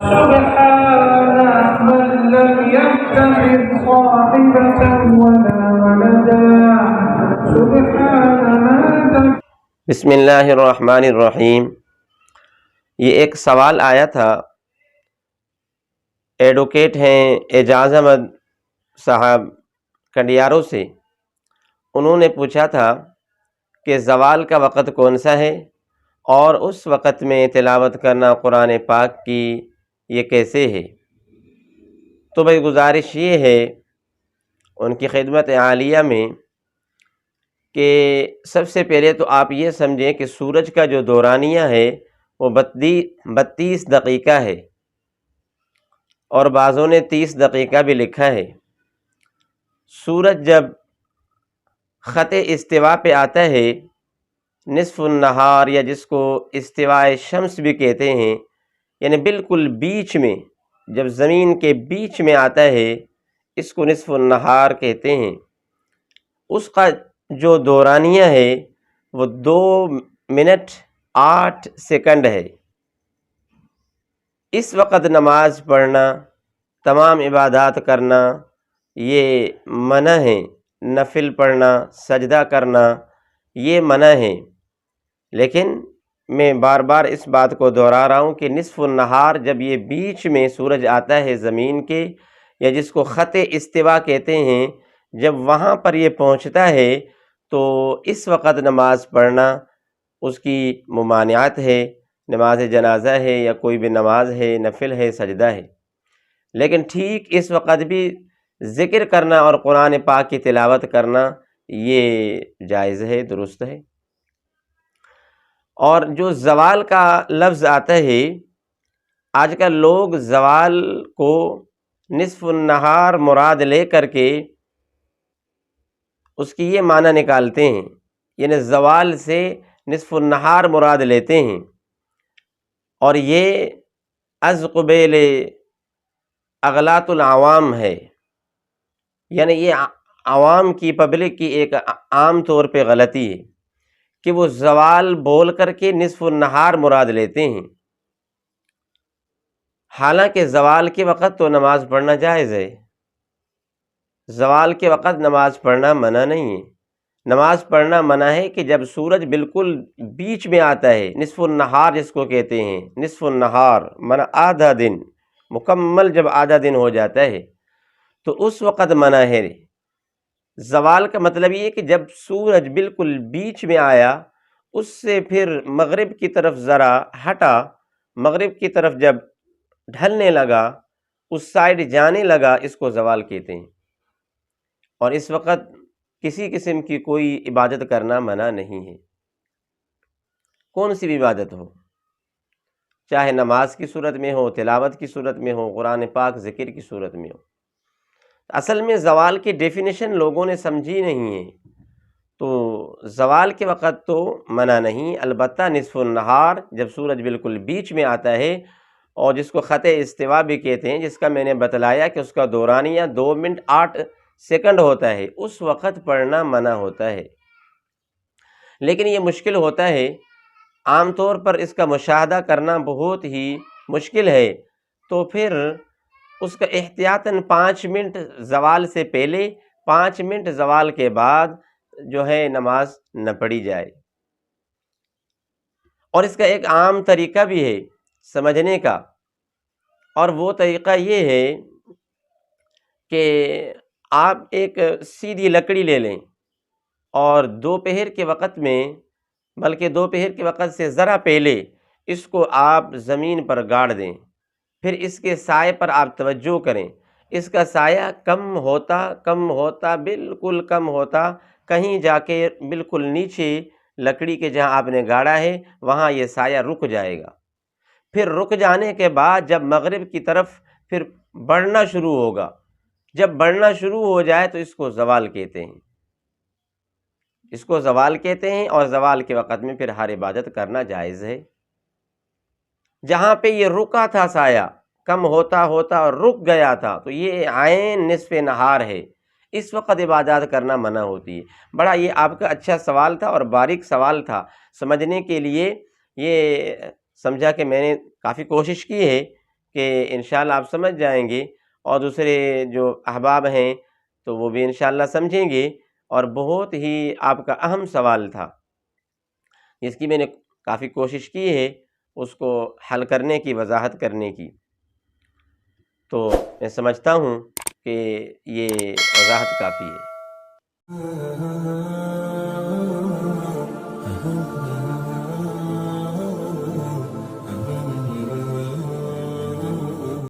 سبحان من لم يتخذ صاحبة ولا ولدا سبحان من. بسم اللہ الرحمن الرحیم. یہ ایک سوال آیا تھا، ایڈوکیٹ ہیں اعجاز احمد صاحب کنڈیاروں سے. انہوں نے پوچھا تھا کہ زوال کا وقت کون سا ہے اور اس وقت میں تلاوت کرنا قرآن پاک کی یہ کیسے ہے. تو بھائی گزارش یہ ہے ان کی خدمت عالیہ میں کہ سب سے پہلے تو آپ یہ سمجھیں کہ سورج کا جو دورانیہ ہے وہ 32 دقیقہ ہے، اور بعضوں نے 30 دقیقہ بھی لکھا ہے. سورج جب خط استوا پہ آتا ہے، نصف النہار یا جس کو استواء شمس بھی کہتے ہیں، یعنی بالکل بیچ میں، جب زمین کے بیچ میں آتا ہے، اس کو نصف النہار کہتے ہیں. اس کا جو دورانیہ ہے وہ 2 منٹ 8 سیکنڈ ہے. اس وقت نماز پڑھنا، تمام عبادات کرنا یہ منع ہے. نفل پڑھنا، سجدہ کرنا یہ منع ہے. لیکن میں بار بار اس بات کو دہرا رہا ہوں کہ نصف النہار جب یہ بیچ میں سورج آتا ہے زمین کے، یا جس کو خط استوا کہتے ہیں، جب وہاں پر یہ پہنچتا ہے تو اس وقت نماز پڑھنا اس کی ممانعت ہے. نماز جنازہ ہے یا کوئی بھی نماز ہے، نفل ہے، سجدہ ہے. لیکن ٹھیک اس وقت بھی ذکر کرنا اور قرآن پاک کی تلاوت کرنا یہ جائز ہے، درست ہے. اور جو زوال کا لفظ آتا ہے، آج کل لوگ زوال کو نصف النہار مراد لے کر کے اس کی یہ معنی نکالتے ہیں، یعنی زوال سے نصف النہار مراد لیتے ہیں، اور یہ از قبیل اغلاط العوام ہے. یعنی یہ عوام کی، پبلک کی ایک عام طور پہ غلطی ہے کہ وہ زوال بول کر کے نصف النہار مراد لیتے ہیں. حالانکہ زوال کے وقت تو نماز پڑھنا جائز ہے، زوال کے وقت نماز پڑھنا منع نہیں ہے. نماز پڑھنا منع ہے کہ جب سورج بالکل بیچ میں آتا ہے، نصف النہار جس کو کہتے ہیں. نصف النہار منع آدھا دن، مکمل جب آدھا دن ہو جاتا ہے تو اس وقت منع ہے. زوال کا مطلب یہ ہے کہ جب سورج بالکل بیچ میں آیا، اس سے پھر مغرب کی طرف ذرا ہٹا، مغرب کی طرف جب ڈھلنے لگا، اس سائڈ جانے لگا، اس کو زوال کہتے ہیں. اور اس وقت کسی قسم کی کوئی عبادت کرنا منع نہیں ہے، کون سی بھی عبادت ہو، چاہے نماز کی صورت میں ہو، تلاوت کی صورت میں ہو، قرآن پاک ذکر کی صورت میں ہو. اصل میں زوال کی ڈیفینیشن لوگوں نے سمجھی نہیں ہے. تو زوال کے وقت تو منع نہیں، البتہ نصف النہار جب سورج بالکل بیچ میں آتا ہے، اور جس کو خط استوا بھی کہتے ہیں، جس کا میں نے بتلایا کہ اس کا دورانیہ 2 منٹ 8 سیکنڈ ہوتا ہے، اس وقت پڑھنا منع ہوتا ہے. لیکن یہ مشکل ہوتا ہے، عام طور پر اس کا مشاہدہ کرنا بہت ہی مشکل ہے. تو پھر اس کا احتیاطاً 5 منٹ زوال سے پہلے، 5 منٹ زوال کے بعد جو ہے نماز نہ پڑھی جائے. اور اس کا ایک عام طریقہ بھی ہے سمجھنے کا، اور وہ طریقہ یہ ہے کہ آپ ایک سیدھی لکڑی لے لیں، اور دوپہر کے وقت میں، بلکہ دوپہر کے وقت سے ذرا پہلے اس کو آپ زمین پر گاڑ دیں. پھر اس کے سائے پر آپ توجہ کریں. اس کا سایہ کم ہوتا بالکل کم ہوتا، کہیں جا کے بالکل نیچے لکڑی کے جہاں آپ نے گاڑا ہے وہاں یہ سایہ رک جائے گا. پھر رک جانے کے بعد جب مغرب کی طرف پھر بڑھنا شروع ہوگا، جب بڑھنا شروع ہو جائے تو اس کو زوال کہتے ہیں، اس کو زوال کہتے ہیں. اور زوال کے وقت میں پھر ہر عبادت کرنا جائز ہے. جہاں پہ یہ رکا تھا سایہ، کم ہوتا اور رک گیا تھا، تو یہ عین نصف نہار ہے، اس وقت عبادات کرنا منع ہوتی ہے. بڑا یہ آپ کا اچھا سوال تھا اور باریک سوال تھا. سمجھنے کے لیے یہ سمجھا کہ میں نے کافی کوشش کی ہے کہ انشاءاللہ آپ سمجھ جائیں گے اور دوسرے جو احباب ہیں تو وہ بھی انشاءاللہ سمجھیں گے، اور بہت ہی آپ کا اہم سوال تھا جس کی میں نے کافی کوشش کی ہے اس کو حل کرنے کی، وضاحت کرنے کی، تو میں سمجھتا ہوں کہ یہ وضاحت کافی ہے۔